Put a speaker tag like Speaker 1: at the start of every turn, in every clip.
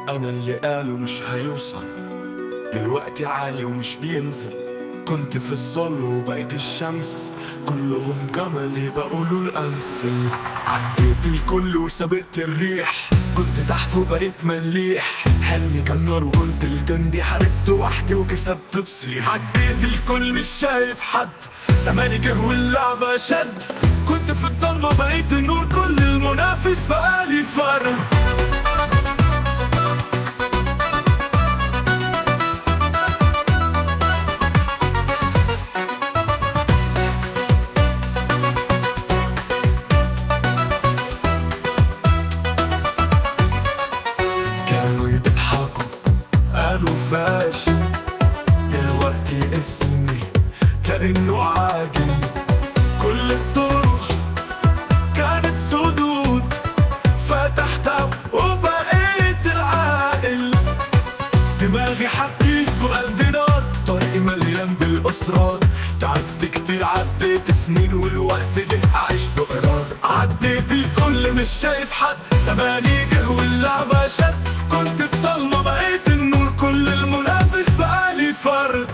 Speaker 1: أنا اللي قالوا مش هيوصل دلوقتي عالي ومش بينزل. كنت في الظل وبقيت الشمس، كلهم جملي بقولوا الأمثل. عديت الكل وسبقت الريح، كنت تحت وبقيت مليح. حلمي كان نار وكنت الجندي، حاربت وحدي وكسبت بصريح. عديت الكل مش شايف حد، زماني جه واللعبة شد. كنت في الضلمة بقيت النور، كل المنافس بقالي فرق. كانوا يضحكوا قالوا فاشل، دلوقتي اسمي كأنه عاجل. كل الطرق كانت سدود، فتحتها وبقيت العاقل. دماغي حكيت وقلبي نار، طريقي مليان بالأسرار. تعبت كتير، عديت سنين والوقت جه أعيش بقرار. عديت الكل مش شايف حد، زماني جه واللعبة شد. كنت في ضلمة بقيت النور، كل المنافس بقالي فرد.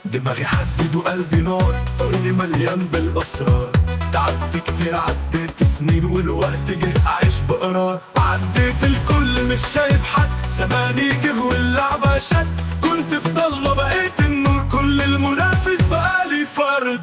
Speaker 1: دماغي حدد وقلبي نار، طريقي مليان بالأسرار. تعبت كتير، عديت سنين والوقت جه أعيش بقرار. عديت الكل مش شايف حد، زماني جه واللعبة شد. كنت في ضلمة بقيت النور، كل المنافس بقالي فرد.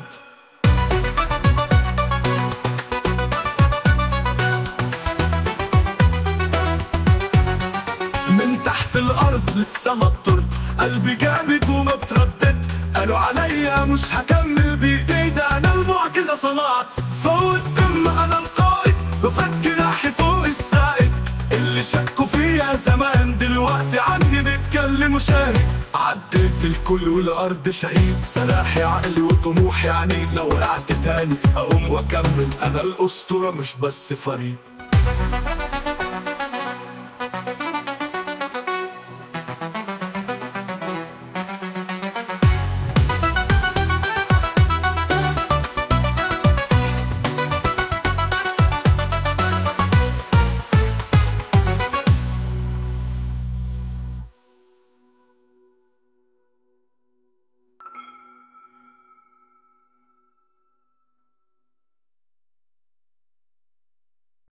Speaker 1: من تحت الأرض للسما الطرد، قلبي جامد وما بتردد. قالوا عليا مش هكمل بإيدي، ده أنا المعجزة صنعت. فوق القمة أنا القائد، بفك جناحي فوق السائد. اللي شكوا فيا زمان دلوقتي عني بيتكلموا شاهد. عديت الكل والأرض شهيد، سلاحي عقلي وطموحي عنيد. لو وقعت تاني أقوم وأكمل، أنا الأسطورة مش بس فريق.